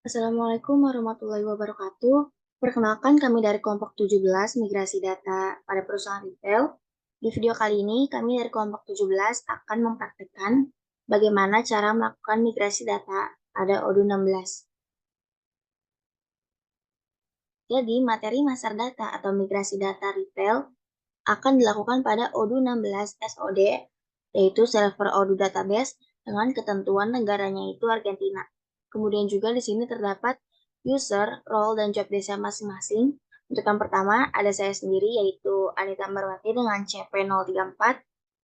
Assalamualaikum warahmatullahi wabarakatuh. Perkenalkan kami dari kelompok 17 Migrasi Data pada perusahaan retail. Di video kali ini kami dari kelompok 17 akan mempraktikkan bagaimana cara melakukan migrasi data pada Odoo 16. Jadi, materi master data atau migrasi data retail akan dilakukan pada Odoo 16 SOD, yaitu Server Odoo Database dengan ketentuan negaranya itu Argentina. Kemudian juga di sini terdapat user, role, dan job desk masing-masing. Untuk yang pertama, ada saya sendiri yaitu Anita Marwati dengan CP034.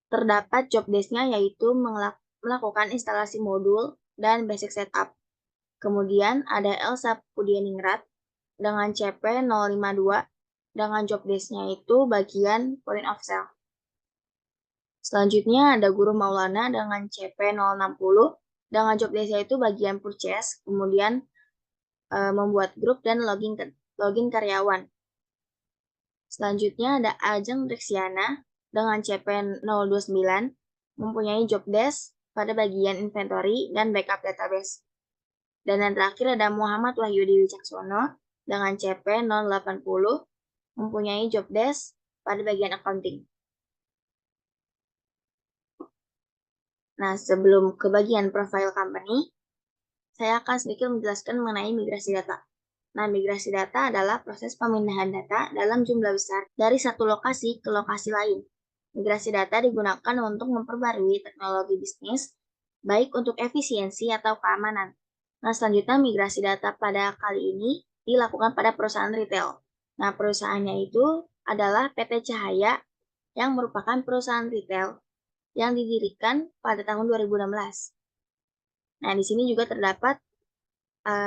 Terdapat job desk-nya yaitu melakukan instalasi modul dan basic setup. Kemudian ada Elsa Pudianingrat dengan CP052 dengan job desk-nya itu bagian point of sale. Selanjutnya ada Guru Maulana dengan CP060 dengan job desk-nya itu bagian purchase, kemudian membuat grup dan login karyawan. Selanjutnya ada Ajeng Reksiana dengan CP029 mempunyai job desk pada bagian inventory dan backup database. Dan yang terakhir ada Muhammad Wahyudi Wicaksono dengan CP080 mempunyai job desk pada bagian accounting. Nah, sebelum ke bagian profile company, saya akan sedikit menjelaskan mengenai migrasi data. Nah, migrasi data adalah proses pemindahan data dalam jumlah besar dari satu lokasi ke lokasi lain. Migrasi data digunakan untuk memperbarui teknologi bisnis, baik untuk efisiensi atau keamanan. Nah, selanjutnya migrasi data pada kali ini dilakukan pada perusahaan retail. Nah, perusahaannya itu adalah PT Cahaya yang merupakan perusahaan retail yang didirikan pada tahun 2016. Nah, di sini juga terdapat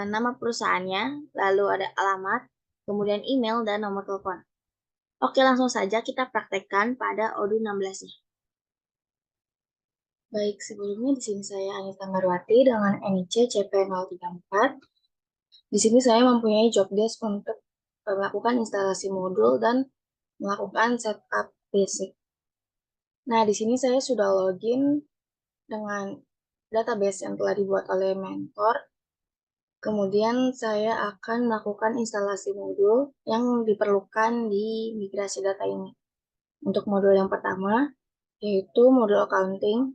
nama perusahaannya, lalu ada alamat, kemudian email, dan nomor telepon. Oke, langsung saja kita praktekkan pada Odoo 16-nya. Baik, sebelumnya di sini saya Anita Marwati dengan NIC CP034. Di sini saya mempunyai job desk untuk melakukan instalasi modul dan melakukan setup basic. Nah, di sini saya sudah login dengan database yang telah dibuat oleh mentor. Kemudian saya akan melakukan instalasi modul yang diperlukan di migrasi data ini. Untuk modul yang pertama, yaitu modul accounting.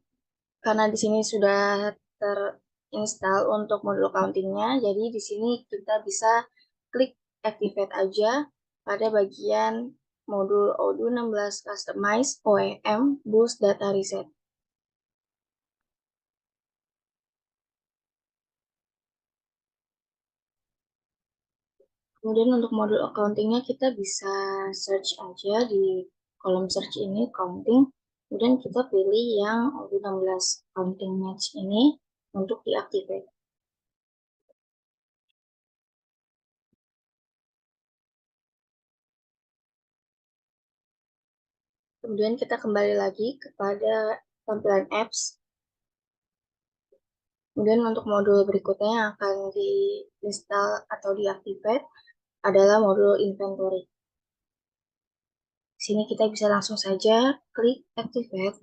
Karena di sini sudah terinstall untuk modul accountingnya, jadi di sini kita bisa klik activate aja pada bagian modul Odoo 16 Customize OEM Boost Data Reset. Kemudian untuk modul accountingnya kita bisa search aja di kolom search ini, accounting. Kemudian kita pilih yang Odoo 16 accounting match ini untuk diaktifkan. Kemudian kita kembali lagi kepada tampilan apps. Kemudian untuk modul berikutnya yang akan diinstal atau diaktifkan adalah modul inventory. Di sini kita bisa langsung saja klik activate.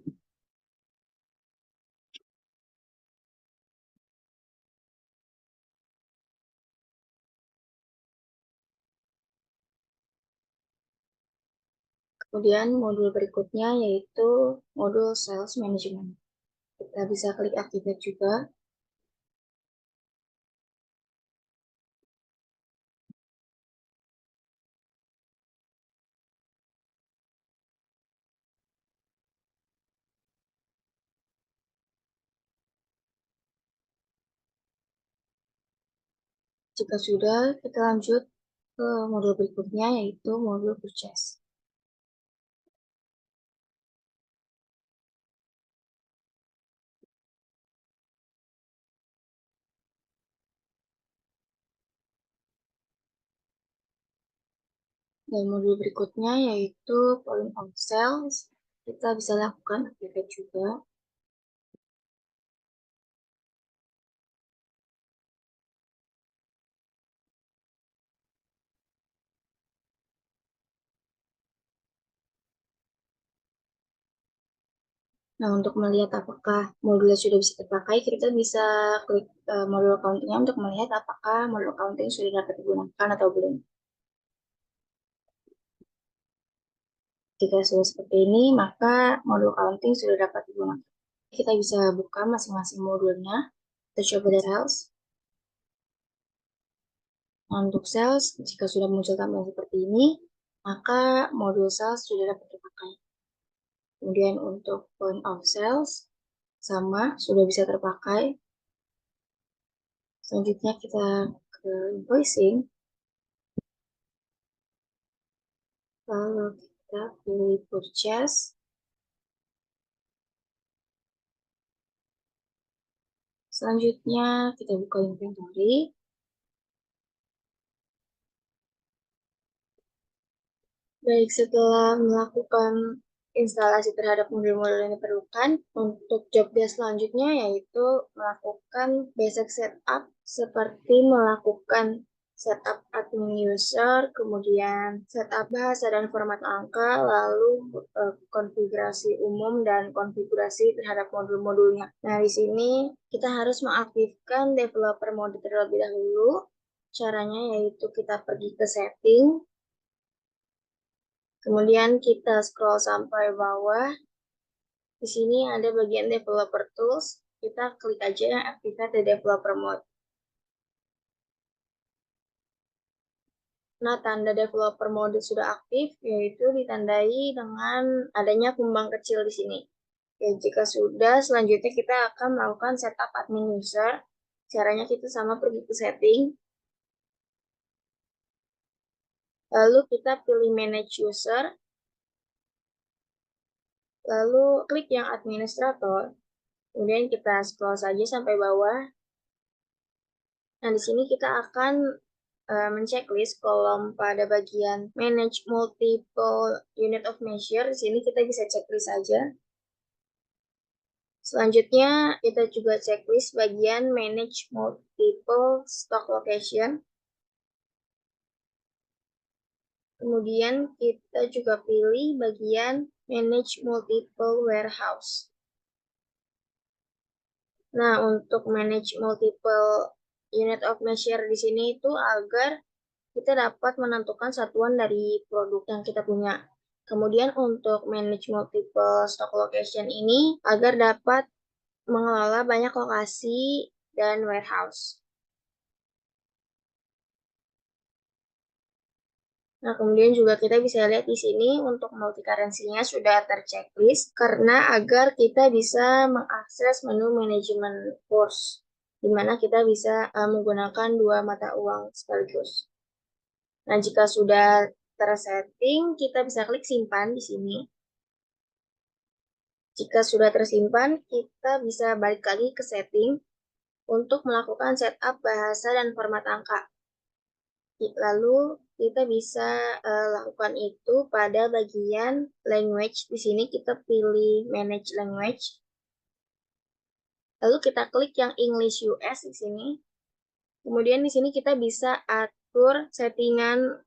Kemudian modul berikutnya yaitu modul sales management. Kita bisa klik activate juga. Jika sudah, kita lanjut ke modul berikutnya yaitu modul purchase. Dan modul berikutnya yaitu point of sales. Kita bisa lakukan activate juga. Nah, untuk melihat apakah modulnya sudah bisa terpakai, kita bisa klik modul accounting-nya untuk melihat apakah modul accounting sudah dapat digunakan atau belum. Jika sudah seperti ini, maka modul accounting sudah dapat digunakan. Kita bisa buka masing-masing modulnya. Kita coba dari sales. Nah, untuk sales, jika sudah muncul tampilan seperti ini, maka modul sales sudah dapat terpakai. Kemudian untuk point of sales, sama, sudah bisa terpakai. Selanjutnya kita ke invoicing. Lalu kita pilih purchase. Selanjutnya kita buka inventory. Baik, setelah melakukan instalasi terhadap modul-modul yang diperlukan, untuk job desk selanjutnya yaitu melakukan basic setup seperti melakukan setup admin user, kemudian setup bahasa dan format angka, lalu konfigurasi umum dan konfigurasi terhadap modul-modulnya. Nah, di sini kita harus mengaktifkan developer mode terlebih dahulu. Caranya yaitu kita pergi ke setting, kemudian kita scroll sampai bawah. Di sini ada bagian developer tools. Kita klik aja yang activate the developer mode. Nah, tanda developer mode sudah aktif, yaitu ditandai dengan adanya kumbang kecil di sini. Oke, jika sudah, selanjutnya kita akan melakukan setup admin user. Caranya kita sama pergi ke setting. Lalu kita pilih manage user. Lalu klik yang administrator. Kemudian kita scroll saja sampai bawah. Nah, di sini kita akan menceklis kolom pada bagian manage multiple unit of measure. Di sini kita bisa checklist saja. Selanjutnya kita juga checklist bagian manage multiple stock location. Kemudian kita juga pilih bagian manage multiple warehouse. Nah, untuk manage multiple unit of measure di sini itu agar kita dapat menentukan satuan dari produk yang kita punya. Kemudian untuk manage multiple stock location ini agar dapat mengelola banyak lokasi dan warehouse. Nah, kemudian juga kita bisa lihat di sini untuk multi currency-nya sudah terchecklist karena agar kita bisa mengakses menu manajemen course, di mana kita bisa menggunakan dua mata uang sekaligus. Nah, jika sudah tersetting, kita bisa klik simpan di sini. Jika sudah tersimpan, kita bisa balik lagi ke setting untuk melakukan setup bahasa dan format angka. Lalu kita bisa lakukan itu pada bagian language. Di sini kita pilih manage language. Lalu kita klik yang English US di sini. Kemudian di sini kita bisa atur settingan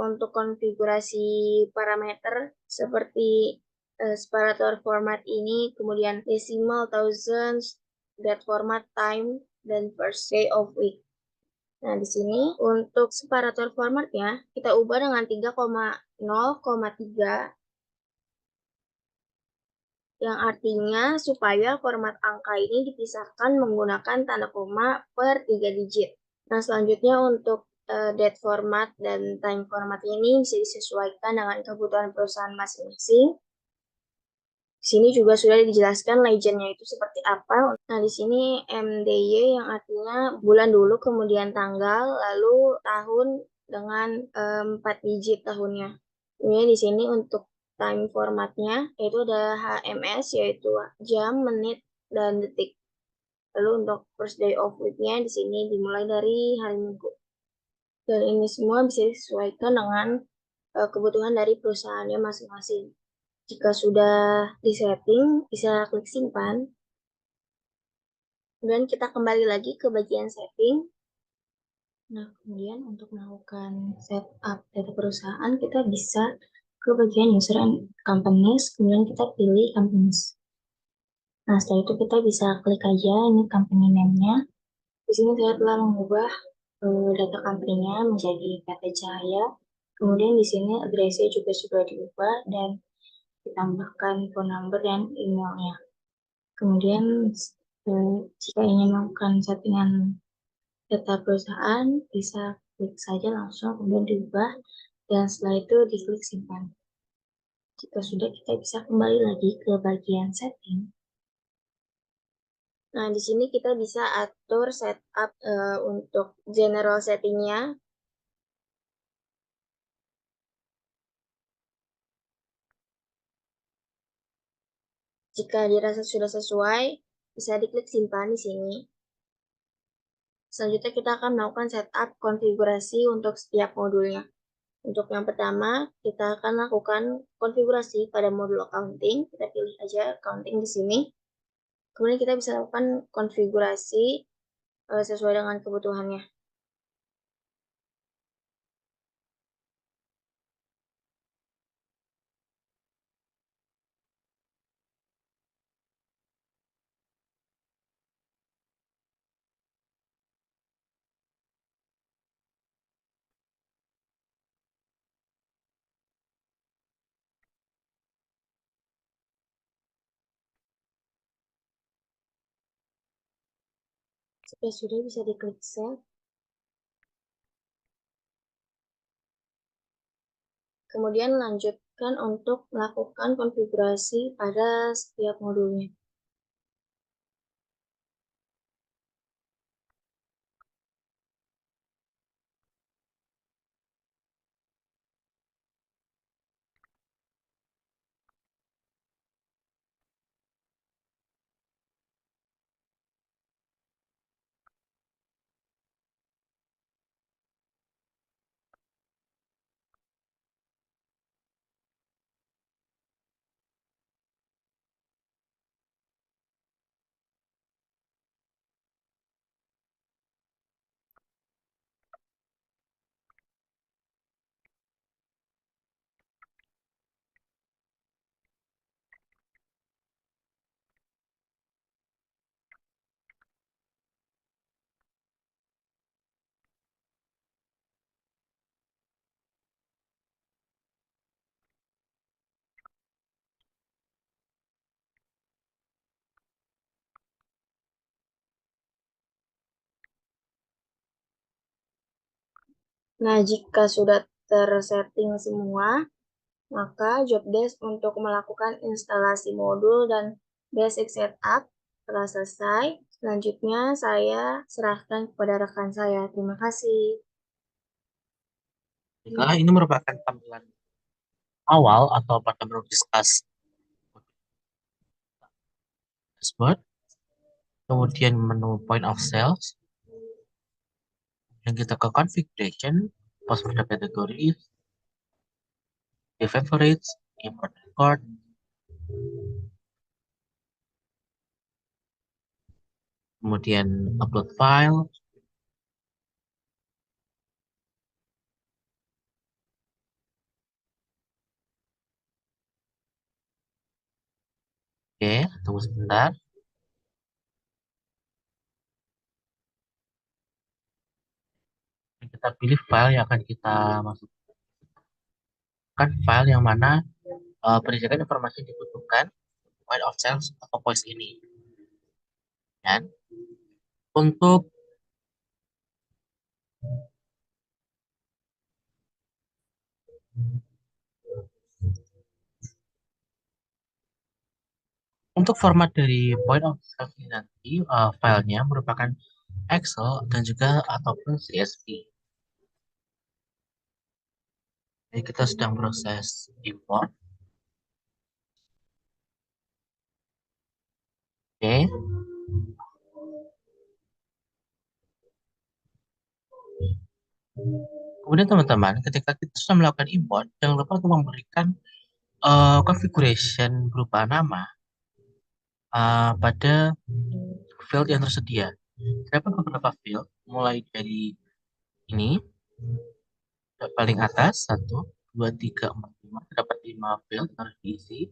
untuk konfigurasi parameter seperti separator format ini, kemudian decimal, thousands, date format, time, dan first day of week. Nah, di sini untuk separator formatnya kita ubah dengan 3,0,3 yang artinya supaya format angka ini dipisahkan menggunakan tanda koma per 3 digit. Nah, selanjutnya untuk date format dan time format ini bisa disesuaikan dengan kebutuhan perusahaan masing-masing. Di sini juga sudah dijelaskan legendnya itu seperti apa. Nah, di sini MDY yang artinya bulan dulu, kemudian tanggal, lalu tahun dengan 4 digit tahunnya. Kemudian di sini untuk time formatnya yaitu ada HMS, yaitu jam, menit, dan detik. Lalu untuk first day of week-nya di sini dimulai dari hari Minggu. Dan ini semua bisa disesuaikan dengan kebutuhan dari perusahaannya masing-masing. Jika sudah disetting, bisa klik simpan. Kemudian kita kembali lagi ke bagian setting. Nah, kemudian untuk melakukan setup data perusahaan, kita bisa ke bagian user and companies, kemudian kita pilih companies. Nah, setelah itu kita bisa klik aja ini company name-nya. Di sini saya telah mengubah data company-nya menjadi PT Cahaya. Kemudian di sini address-nya juga sudah diubah dan ditambahkan phone number dan emailnya. Kemudian jika ingin melakukan settingan data perusahaan, bisa klik saja langsung, kemudian diubah, dan setelah itu diklik simpan. Jika sudah, kita bisa kembali lagi ke bagian setting. Nah, di sini kita bisa atur setup untuk general settingnya. Jika dirasa sudah sesuai, bisa diklik simpan di sini. Selanjutnya kita akan melakukan setup konfigurasi untuk setiap modulnya. Untuk yang pertama, kita akan lakukan konfigurasi pada modul accounting. Kita pilih aja accounting di sini. Kemudian kita bisa lakukan konfigurasi sesuai dengan kebutuhannya. Jika sudah, bisa diklik save. Kemudian lanjutkan untuk melakukan konfigurasi pada setiap modulnya. Nah, jika sudah tersetting semua, maka job desk untuk melakukan instalasi modul dan basic setup telah selesai. Selanjutnya, saya serahkan kepada rekan saya. Terima kasih. Baiklah, ini merupakan tampilan awal atau pada discuss dashboard, kemudian menu point of sales, yang kita ke configuration, password category, favorites, import record, kemudian upload file, oke, tunggu sebentar. Kita pilih file yang akan kita masukkan, file yang mana berisikan informasi yang dibutuhkan point of sales atau POS ini. Dan untuk format dari point of sales ini nanti filenya merupakan Excel dan juga ataupun CSV. Jadi kita sedang proses import. Oke. Kemudian teman-teman, ketika kita sudah melakukan import, jangan lupa untuk memberikan configuration berupa nama pada field yang tersedia. Terdapat beberapa field, mulai dari ini, paling atas, 1, 2, 3, 4, 5, terdapat 5 field harus diisi.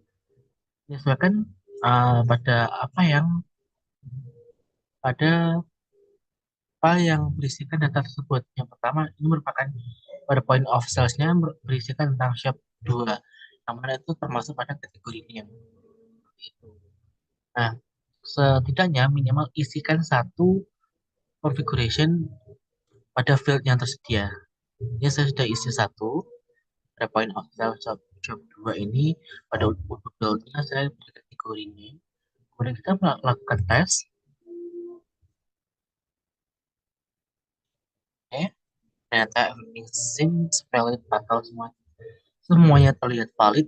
Menyesuaikan pada pada apa yang berisikan data tersebut. Yang pertama, ini merupakan pada point of sales-nya berisikan tentang shop 2, yang mana itu termasuk pada kategori name. Itu. Nah, setidaknya minimal isikan satu configuration pada field yang tersedia. Ini saya sudah isi satu, pada point of sale shop 2 ini, pada untuk field-nya saya beri kategori name. Kemudian kita melakukan tes. Oke, ternyata everything seems valid atau semuanya terlihat valid.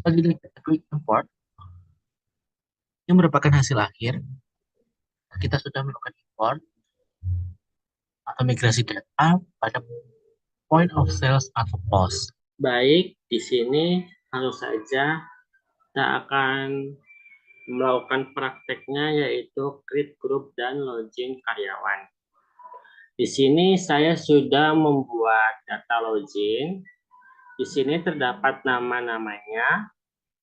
Selanjutnya kita klik import. Ini merupakan hasil akhir. Kita sudah melakukan import atau migrasi data pada point of sales atau POS. Baik, di sini langsung saja kita akan melakukan prakteknya, yaitu create group dan login karyawan. Di sini saya sudah membuat data login. Di sini terdapat nama-namanya,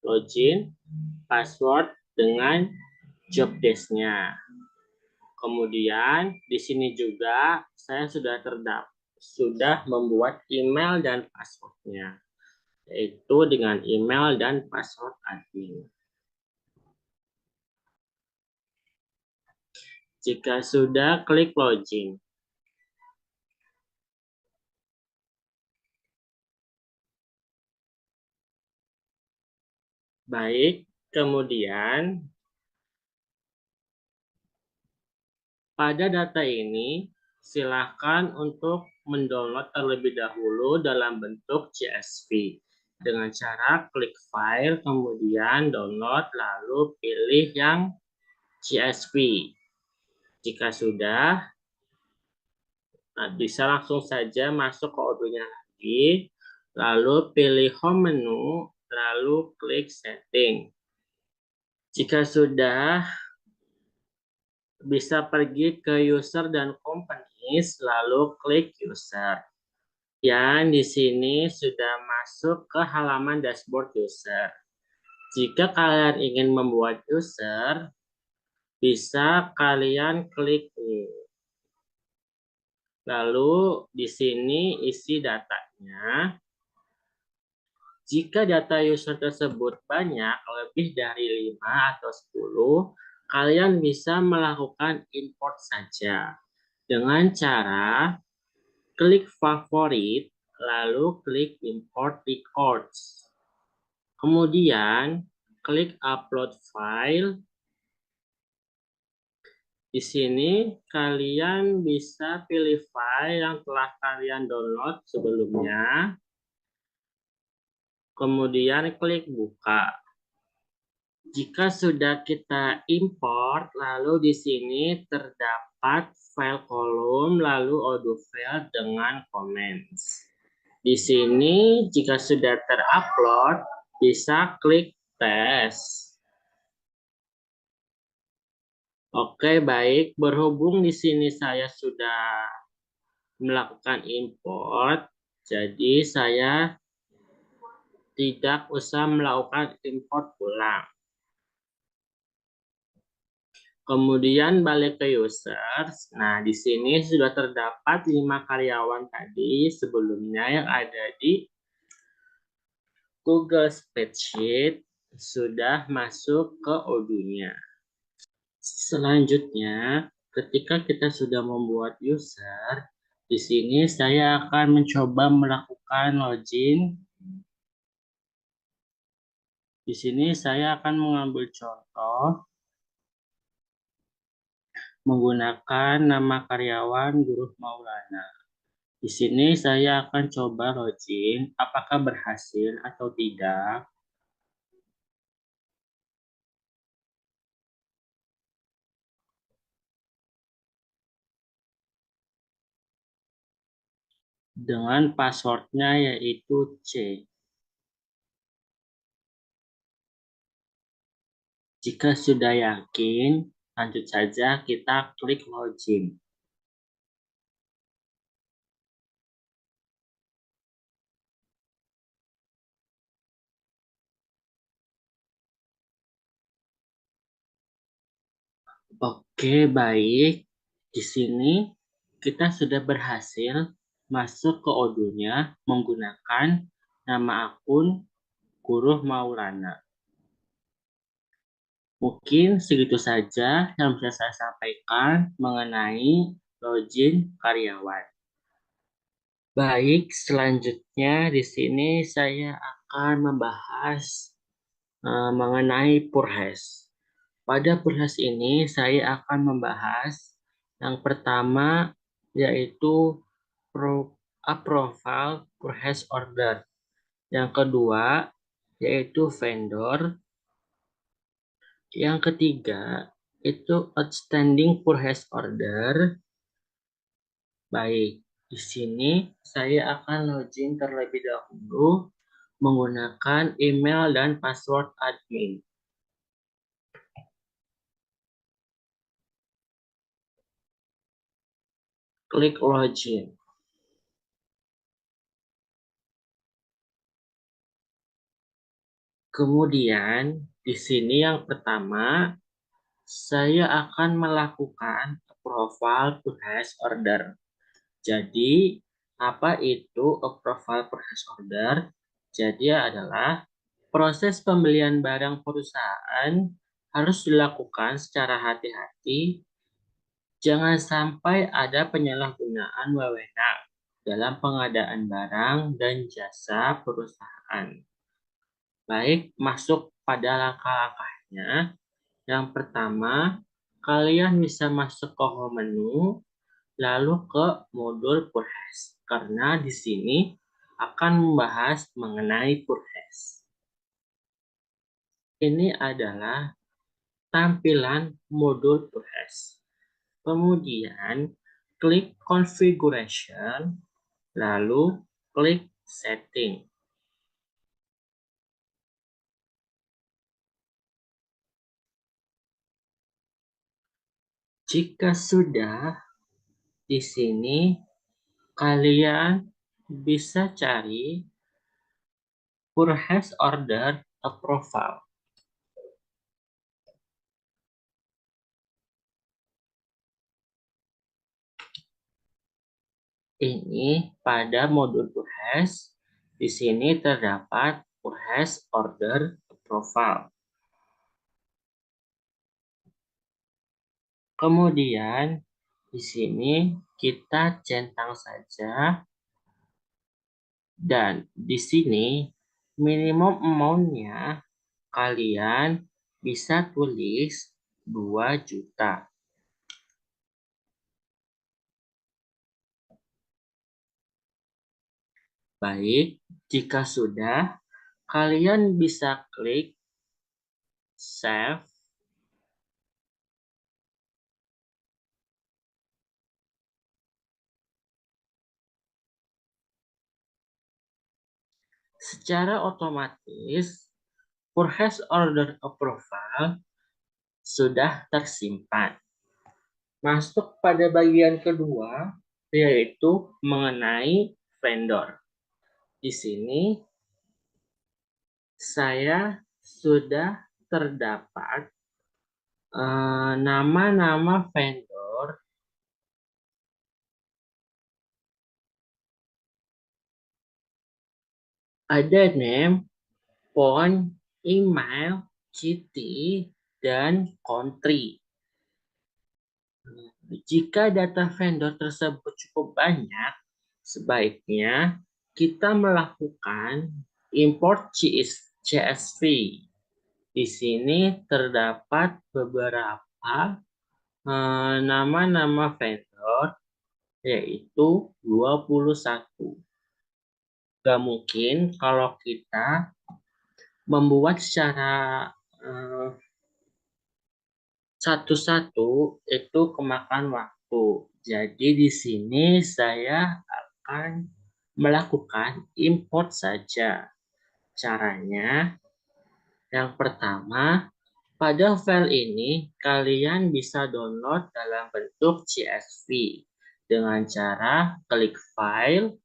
login, password dengan job desk-nya. Kemudian di sini juga saya sudah membuat email dan passwordnya, yaitu dengan email dan password admin. Jika sudah, klik login. Baik, kemudian pada data ini silakan untuk mendownload terlebih dahulu dalam bentuk CSV dengan cara klik file, kemudian download, lalu pilih yang CSV. Jika sudah, nah bisa langsung saja masuk ke Odoo-nya lagi, lalu pilih home menu, lalu klik setting. Jika sudah, bisa pergi ke user dan companies, lalu klik user. Dan di sini sudah masuk ke halaman dashboard user. Jika kalian ingin membuat user, bisa kalian klik ini. Lalu di sini isi datanya. Jika data user tersebut banyak, lebih dari 5 atau 10, kalian bisa melakukan import saja dengan cara klik favorit, lalu klik import records. Kemudian klik upload file. Di sini kalian bisa pilih file yang telah kalian download sebelumnya. Kemudian klik buka. Jika sudah kita import, lalu di sini terdapat file kolom, lalu Odoo file dengan comments. Di sini jika sudah terupload, bisa klik tes. Oke, baik. Berhubung di sini saya sudah melakukan import, jadi saya tidak usah melakukan import ulang. Kemudian balik ke users. Nah, di sini sudah terdapat 5 karyawan tadi sebelumnya yang ada di Google Spreadsheet sudah masuk ke Odoo-nya. Selanjutnya, ketika kita sudah membuat user, di sini saya akan mencoba melakukan login. Di sini saya akan mengambil contoh menggunakan nama karyawan Guru Maulana. Di sini saya akan coba login, apakah berhasil atau tidak. Dengan passwordnya yaitu C. Jika sudah yakin, lanjut saja kita klik login. Oke, baik. Di sini kita sudah berhasil masuk ke Odoo-nya menggunakan nama akun Guru Maulana. Mungkin segitu saja yang bisa saya sampaikan mengenai login karyawan. Baik, selanjutnya di sini saya akan membahas mengenai Purhes. Pada Purhes ini saya akan membahas yang pertama yaitu approval Purhes order. Yang kedua yaitu vendor. Yang ketiga itu outstanding Purhes order. Baik, di sini saya akan login terlebih dahulu menggunakan email dan password admin. Klik login. Kemudian di sini yang pertama saya akan melakukan approval Purhes order. Jadi apa itu approval Purhes order? Jadi adalah proses pembelian barang perusahaan harus dilakukan secara hati-hati. Jangan sampai ada penyalahgunaan wewenang dalam pengadaan barang dan jasa perusahaan. Baik, masuk pada langkah-langkahnya. Yang pertama, kalian bisa masuk ke home menu, lalu ke modul Purhes. Karena di sini akan membahas mengenai Purhes. Ini adalah tampilan modul Purhes. Kemudian, klik Configuration, lalu klik Setting. Jika sudah, di sini kalian bisa cari Purhes Order Approval. Ini pada modul Purhes, di sini terdapat Purhes Order Approval. Kemudian di sini kita centang saja dan di sini minimum amount-nya kalian bisa tulis 2 juta. Baik, jika sudah, kalian bisa klik Save. Secara otomatis, Purhes Order Approval sudah tersimpan. Masuk pada bagian kedua, yaitu mengenai vendor. Di sini saya sudah terdapat nama-nama vendor ada name, phone, email, city, dan country. Jika data vendor tersebut cukup banyak, sebaiknya kita melakukan import CSV. Di sini terdapat beberapa nama-nama vendor, yaitu 21. Gak mungkin kalau kita membuat secara satu-satu itu kemakan waktu. Jadi di sini saya akan melakukan import saja. Caranya yang pertama, pada file ini kalian bisa download dalam bentuk CSV dengan cara klik file,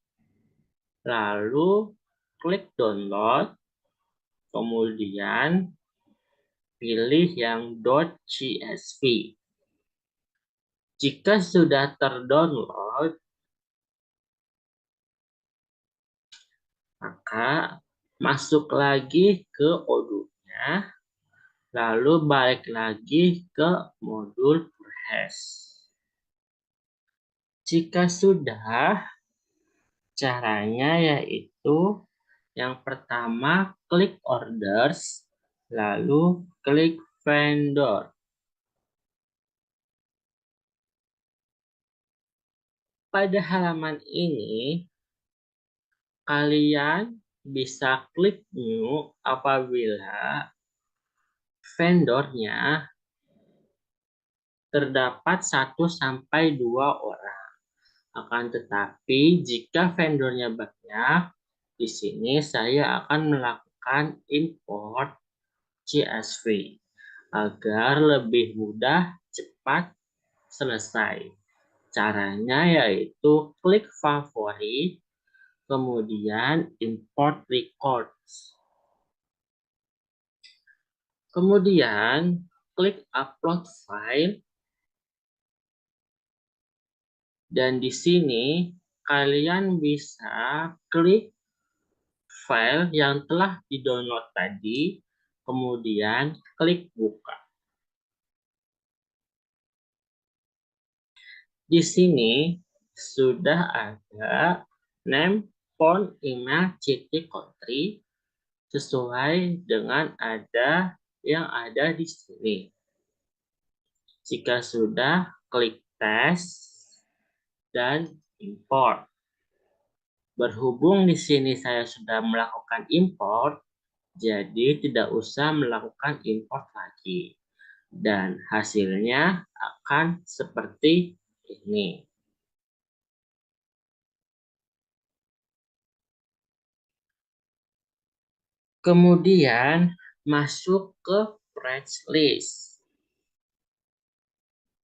lalu klik download, kemudian pilih yang .csv. Jika sudah terdownload, maka masuk lagi ke Odoo-nya, lalu balik lagi ke modul Purhes. Jika sudah, caranya yaitu yang pertama klik orders, lalu klik vendor. Pada halaman ini, kalian bisa klik new apabila vendornya terdapat 1-2 orang. Akan tetapi jika vendornya banyak, di sini saya akan melakukan import CSV agar lebih mudah, cepat selesai. Caranya yaitu klik favorit, kemudian import records. Kemudian klik upload file. Dan di sini kalian bisa klik file yang telah di-download tadi, kemudian klik buka. Di sini sudah ada name, phone, email, country sesuai dengan yang ada di sini. Jika sudah, klik tes dan import. Berhubung di sini saya sudah melakukan import, jadi tidak usah melakukan import lagi. Dan hasilnya akan seperti ini. Kemudian masuk ke price list.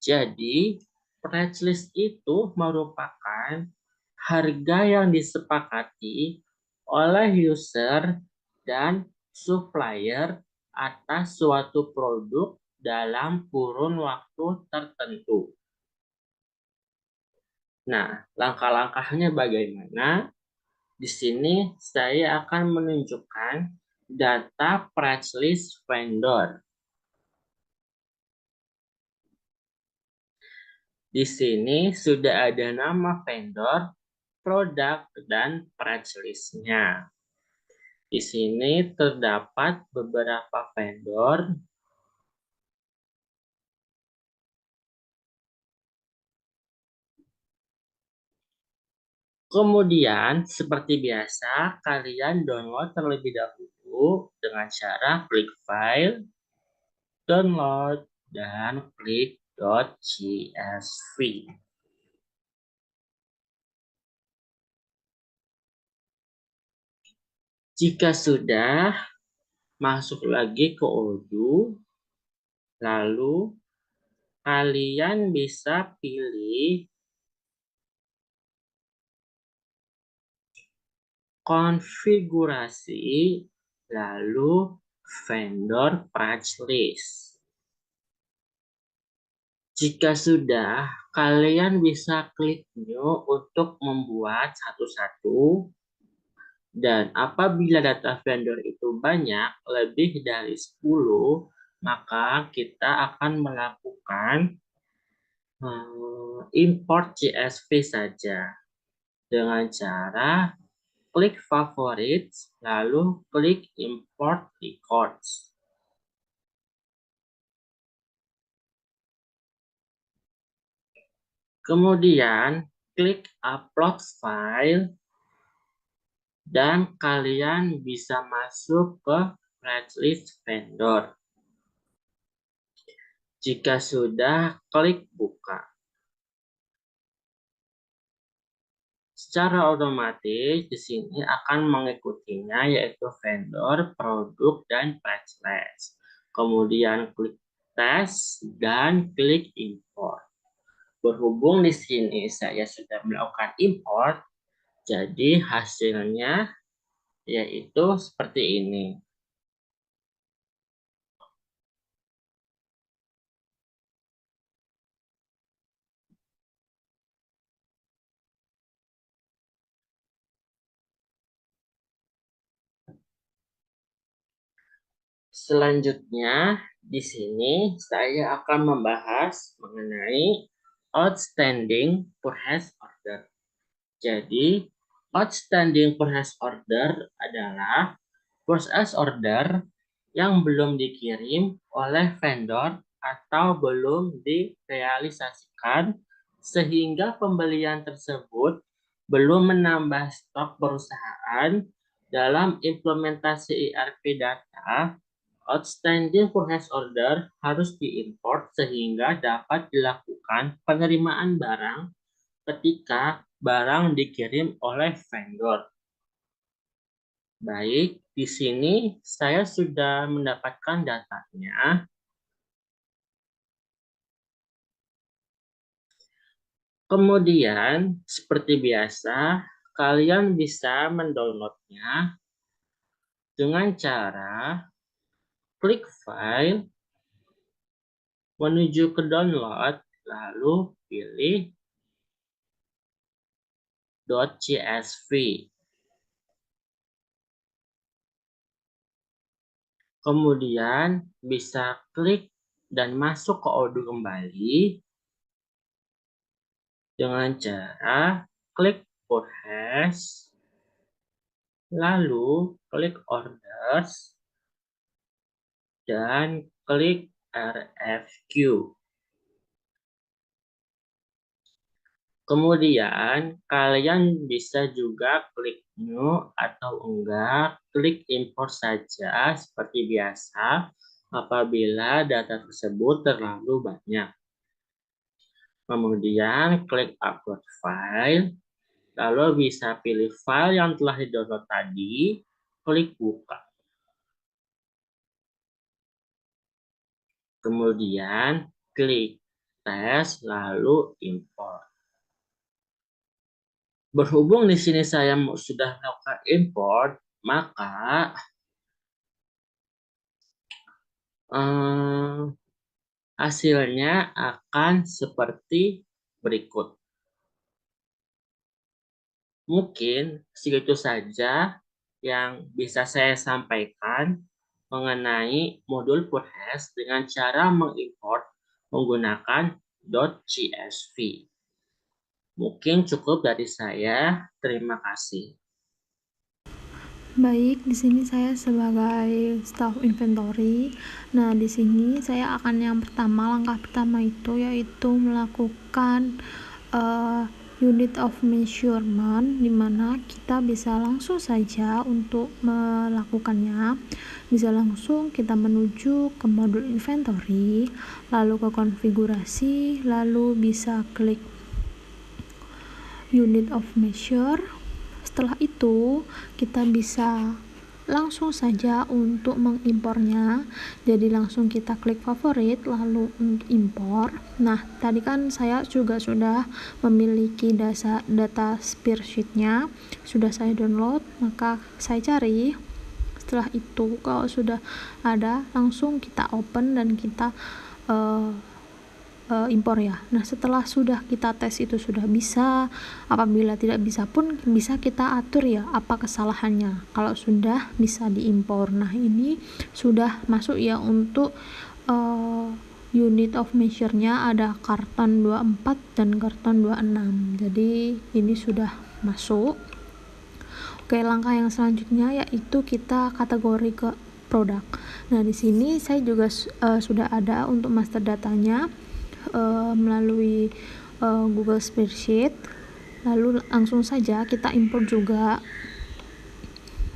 Jadi price list itu merupakan harga yang disepakati oleh user dan supplier atas suatu produk dalam kurun waktu tertentu. Nah, langkah-langkahnya bagaimana? Di sini saya akan menunjukkan data price list vendor. Di sini sudah ada nama vendor, produk, dan price list-nya. Di sini terdapat beberapa vendor. Kemudian, seperti biasa, kalian download terlebih dahulu dengan cara klik file, download, dan klik .csv. Jika sudah, masuk lagi ke Odoo, lalu kalian bisa pilih konfigurasi, lalu vendor price list. Jika sudah, kalian bisa klik new untuk membuat satu-satu. Dan apabila data vendor itu banyak, lebih dari 10, maka kita akan melakukan import CSV saja. Dengan cara klik favorit, lalu klik import records. Kemudian klik upload file dan kalian bisa masuk ke price list vendor. Jika sudah, klik buka. Secara otomatis di sini akan mengikutinya yaitu vendor, produk, dan price list. Kemudian klik tes dan klik import. Berhubung di sini saya sudah melakukan import, jadi hasilnya yaitu seperti ini. Selanjutnya, di sini saya akan membahas mengenai outstanding purchase order. Jadi, outstanding purchase order adalah purchase order yang belum dikirim oleh vendor atau belum direalisasikan sehingga pembelian tersebut belum menambah stok perusahaan dalam implementasi ERP data. Outstanding purchase order harus diimport sehingga dapat dilakukan penerimaan barang ketika barang dikirim oleh vendor. Baik, di sini saya sudah mendapatkan datanya. Kemudian, seperti biasa, kalian bisa mendownloadnya dengan cara klik file, menuju ke download, lalu pilih .csv. Kemudian bisa klik dan masuk ke Odoo kembali dengan cara klik purchase, lalu klik orders, dan klik RFQ. Kemudian kalian bisa juga klik new atau enggak, klik import saja seperti biasa apabila data tersebut terlalu banyak. Kemudian klik upload file, lalu bisa pilih file yang telah di-download tadi, klik buka. Kemudian klik tes, lalu import. Berhubung di sini saya sudah melakukan import, maka hasilnya akan seperti berikut. Mungkin segitu saja yang bisa saya sampaikan mengenai modul purchase dengan cara mengimport menggunakan .csv. Mungkin cukup dari saya. Terima kasih. Baik, di sini saya sebagai staff inventory. Nah, di sini saya akan langkah pertama itu yaitu melakukan unit of measurement, di mana kita bisa langsung saja untuk melakukannya. Bisa langsung kita menuju ke modul inventory, lalu ke konfigurasi, lalu bisa klik unit of measure. Setelah itu kita bisa langsung saja untuk mengimpornya. Jadi langsung kita klik favorit lalu impor. Nah, tadi kan saya juga sudah memiliki data spreadsheet-nya, sudah saya download, maka saya cari. Setelah itu kalau sudah ada, langsung kita open dan kita impor ya. Nah, setelah sudah kita tes itu sudah bisa, apabila tidak bisa pun bisa kita atur ya apa kesalahannya. Kalau sudah bisa diimpor. Nah, ini sudah masuk ya untuk unit of measure-nya, ada karton 24 dan karton 26. Jadi ini sudah masuk. Oke, langkah yang selanjutnya yaitu kita kategori ke produk. Nah, di sini saya juga sudah ada untuk master datanya melalui Google Spreadsheet. Lalu langsung saja kita import juga.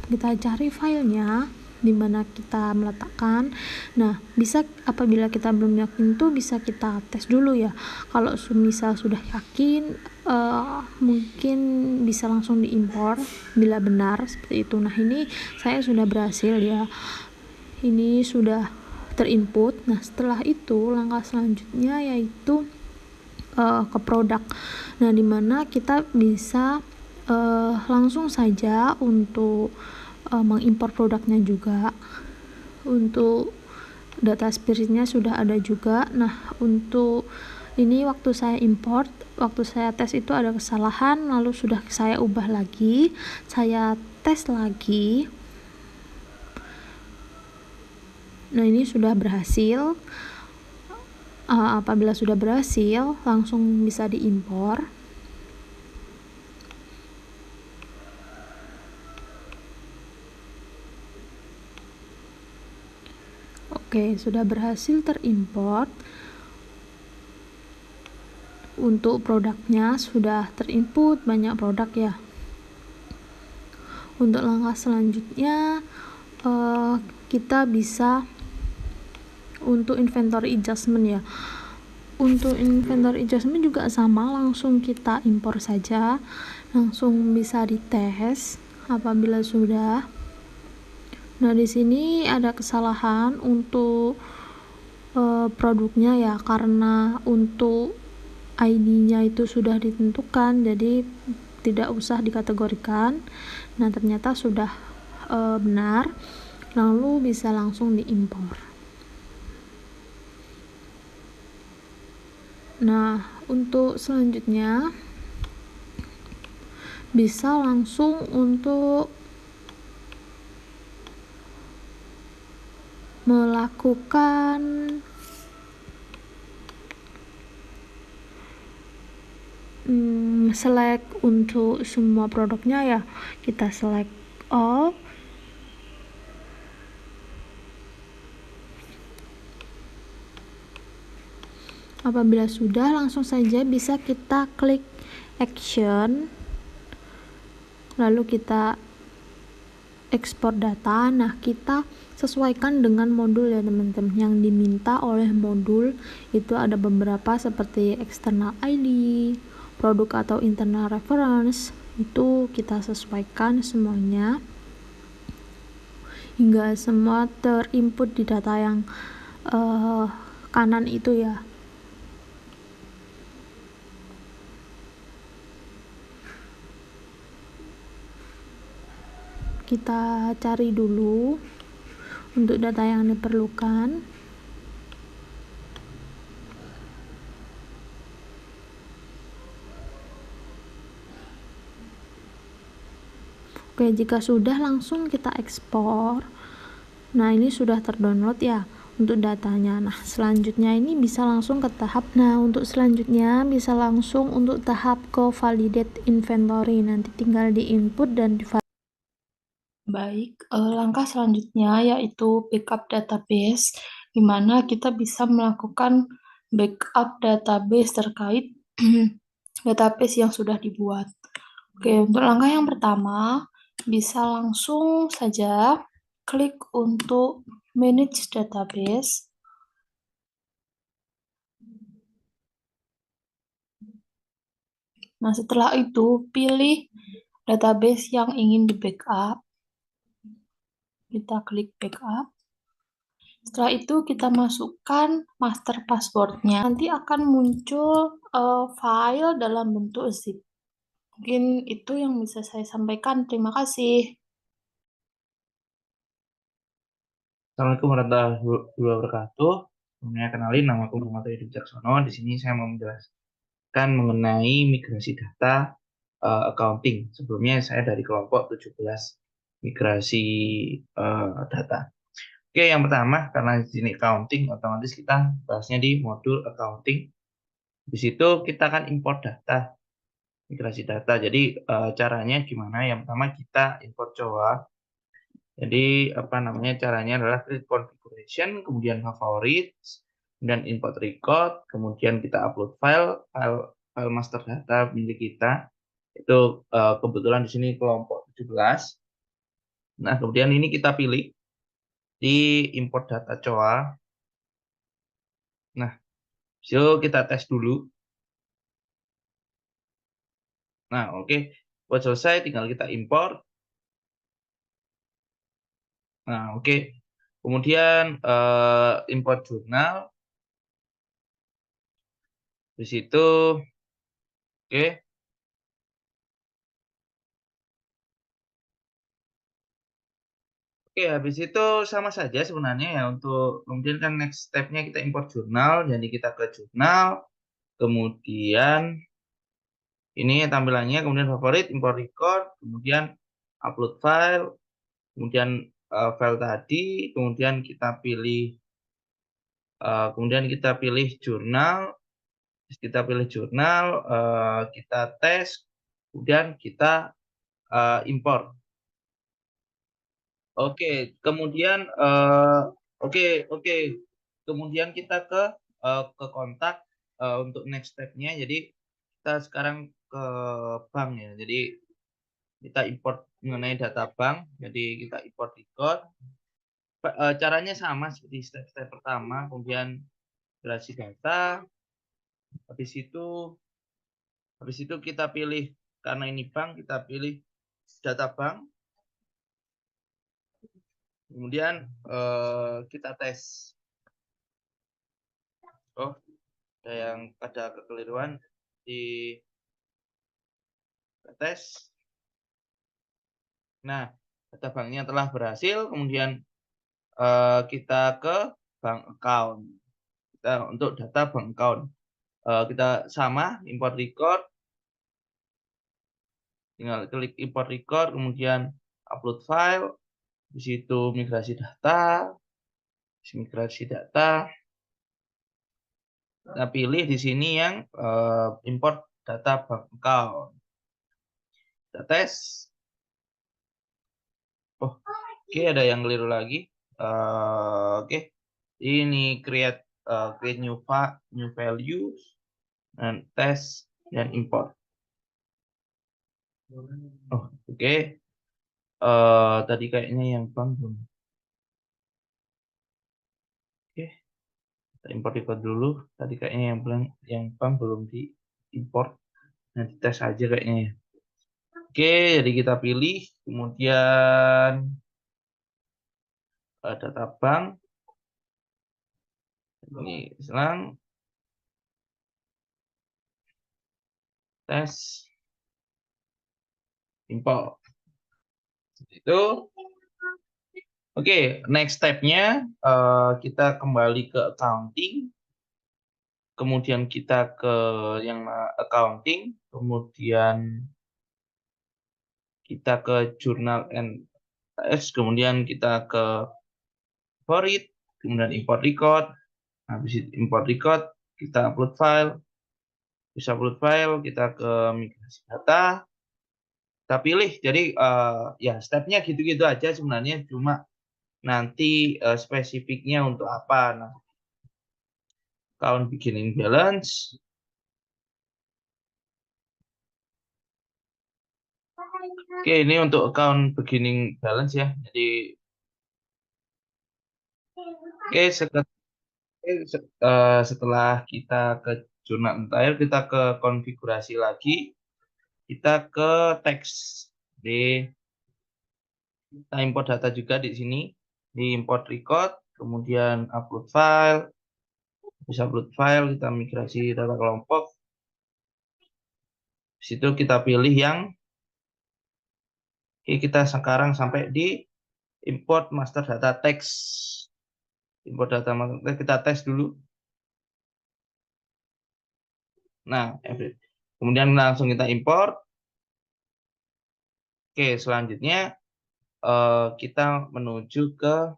Kita cari filenya di mana kita meletakkan. Nah, bisa apabila kita belum yakin tuh bisa kita tes dulu ya. Kalau misal sudah yakin, mungkin bisa langsung diimpor bila benar seperti itu. Nah, ini saya sudah berhasil ya. Ini sudah terinput. Nah, setelah itu langkah selanjutnya yaitu ke produk. Nah, dimana kita bisa langsung saja untuk mengimpor produknya juga. Untuk data spreadsheet-nya sudah ada juga. Nah, untuk ini waktu saya import, waktu saya tes itu ada kesalahan, lalu sudah saya ubah lagi, saya tes lagi. Nah, ini sudah berhasil. Apabila sudah berhasil, langsung bisa diimpor. Oke, sudah berhasil terimport. Untuk produknya sudah terinput banyak produk ya. Untuk langkah selanjutnya kita bisa untuk inventory adjustment ya. Untuk inventory adjustment juga sama, langsung kita impor saja, langsung bisa dites apabila sudah. Nah, di sini ada kesalahan untuk produknya ya, karena untuk ID-nya itu sudah ditentukan, jadi tidak usah dikategorikan. Nah, ternyata sudah benar, lalu bisa langsung diimpor. Nah, untuk selanjutnya bisa langsung untuk melakukan select untuk semua produknya ya. Kita select all. Apabila sudah, langsung saja bisa kita klik action, lalu kita ekspor data. Nah, kita sesuaikan dengan modul ya teman-teman. Yang diminta oleh modul itu ada beberapa seperti external ID, produk atau internal reference, itu kita sesuaikan semuanya hingga semua terinput di data yang kanan itu ya. Kita cari dulu untuk data yang diperlukan. Oke, jika sudah, langsung kita ekspor. Nah, ini sudah terdownload ya untuk datanya. Nah, selanjutnya ini bisa langsung ke tahap. Nah, untuk selanjutnya bisa langsung untuk tahap ke validate inventory. Nanti tinggal di input dan di Baik, langkah selanjutnya yaitu backup database, di mana kita bisa melakukan backup database terkait database yang sudah dibuat. Oke, untuk langkah yang pertama, bisa langsung saja klik untuk manage database. Nah, setelah itu pilih database yang ingin di backup. Kita klik backup. Setelah itu kita masukkan master passwordnya. Nanti akan muncul file dalam bentuk zip. Mungkin itu yang bisa saya sampaikan. Terima kasih. Assalamualaikum warahmatullahi wabarakatuh. Sebelumnya kenalin, nama aku Muhammad Edi Wicaksono. Di sini saya mau menjelaskan mengenai migrasi data accounting. Sebelumnya saya dari kelompok 17 migrasi data. Oke, yang pertama karena di sini accounting, otomatis kita bahasnya di modul accounting. Di situ kita akan import data, migrasi data. Jadi caranya gimana? Yang pertama kita import Jawa. Jadi caranya adalah create configuration, kemudian favorites, dan import record, kemudian kita upload file master data milik kita. Itu kebetulan di sini kelompok 17. Nah, kemudian ini kita pilih di import data COA. Nah, so kita tes dulu. Nah, oke. Buat selesai tinggal kita import. Nah, oke. Kemudian import jurnal. Di situ oke. Oke, habis itu sama saja sebenarnya ya untuk kemudian kan next step-nya kita import jurnal. Jadi kita ke jurnal, kemudian ini tampilannya, kemudian favorit, import record, kemudian upload file, kemudian file tadi, kemudian kita pilih jurnal, kita tes, kemudian kita import. Oke, kemudian kemudian kita ke kontak untuk next step-nya. Jadi kita sekarang ke bank ya. Jadi kita import mengenai data bank. Jadi kita import record. Caranya sama seperti step-step pertama. Kemudian migrasi data. Habis itu kita pilih, karena ini bank, kita pilih data bank. Kemudian kita tes. Oh, ada kekeliruan di tes. Nah, data banknya telah berhasil. Kemudian kita ke bank account. Untuk data bank account, kita sama import record. Tinggal klik import record, kemudian upload file. Di situ migrasi data. Kita pilih di sini yang import data bank account. Kita tes. Oh, oke, ada yang keliru lagi. Oke, ini create new values dan tes dan import. Oh, oke. Tadi kayaknya yang bank belum. Oke, kita import record dulu. Tadi kayaknya yang bank belum diimport. Nanti tes aja kayaknya. Oke, jadi kita pilih, kemudian data bank. Ini selang tes import. Itu. Oke, next step-nya kita kembali ke accounting. Kemudian kita ke yang accounting, kemudian kita ke jurnal NS, kemudian kita ke favorit, kemudian import record. Habis import record, kita upload file. Bisa upload file, kita ke migrasi data. Kita pilih. Jadi ya stepnya gitu-gitu aja sebenarnya, cuma nanti spesifiknya untuk apa. Nah, account beginning balance. Oke, ini untuk account beginning balance ya. Jadi setelah kita ke jurnal entire, kita ke konfigurasi lagi, kita ke teks. Jadi kita import data juga di sini, di import record, kemudian upload file. Bisa upload file, kita migrasi data kelompok. Di situ kita pilih yang kita sekarang sampai di import master data text. Import data master text, kita tes dulu. Nah, kemudian langsung kita import. Oke, selanjutnya kita menuju ke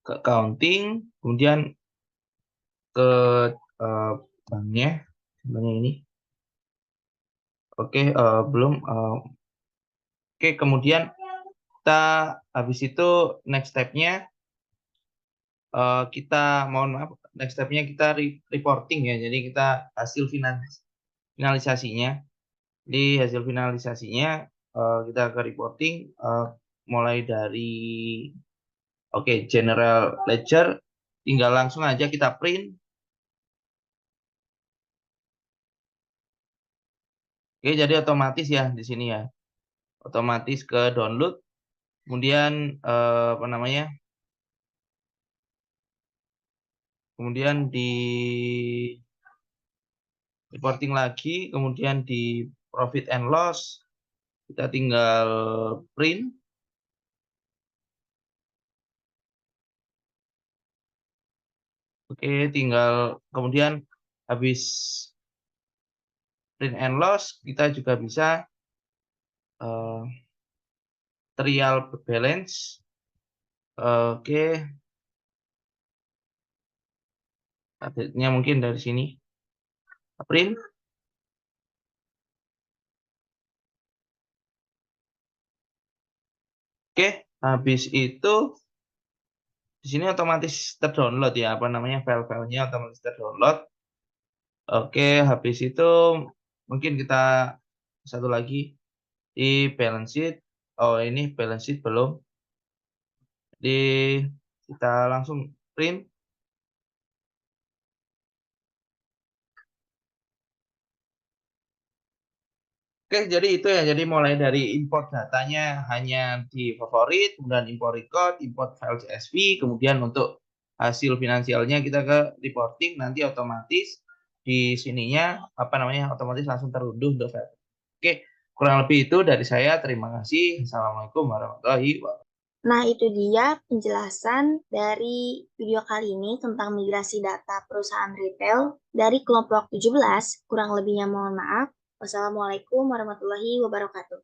accounting, kemudian ke banknya ini. Oke, belum. Oke, kemudian kita habis itu next step-nya next step-nya kita reporting ya. Jadi kita hasil finalisasinya. Di hasil finalisasinya kita ke reporting mulai dari general ledger, tinggal langsung aja kita print. Oke, jadi otomatis ya di sini ya. Otomatis ke download. Kemudian kemudian di reporting lagi, kemudian di profit and loss kita tinggal print. Oke, tinggal kemudian habis print and loss kita juga bisa trial balance. Oke. Update-nya mungkin dari sini. Print. Oke, habis itu di sini otomatis terdownload ya, apa namanya, file-filenya otomatis terdownload. Oke, habis itu mungkin kita satu lagi di balance sheet. Oh, ini balance sheet belum. Kita langsung print. Oke, jadi itu ya. Jadi mulai dari import datanya hanya di favorit, kemudian import record, import file CSV, kemudian untuk hasil finansialnya kita ke reporting, nanti otomatis di sininya apa namanya otomatis langsung terunduh untuk file. Oke, kurang lebih itu dari saya. Terima kasih. Assalamualaikum warahmatullahi wabarakatuh. Nah, itu dia penjelasan dari video kali ini tentang migrasi data perusahaan retail dari kelompok 17. Kurang lebihnya mohon maaf. Wassalamualaikum warahmatullahi wabarakatuh.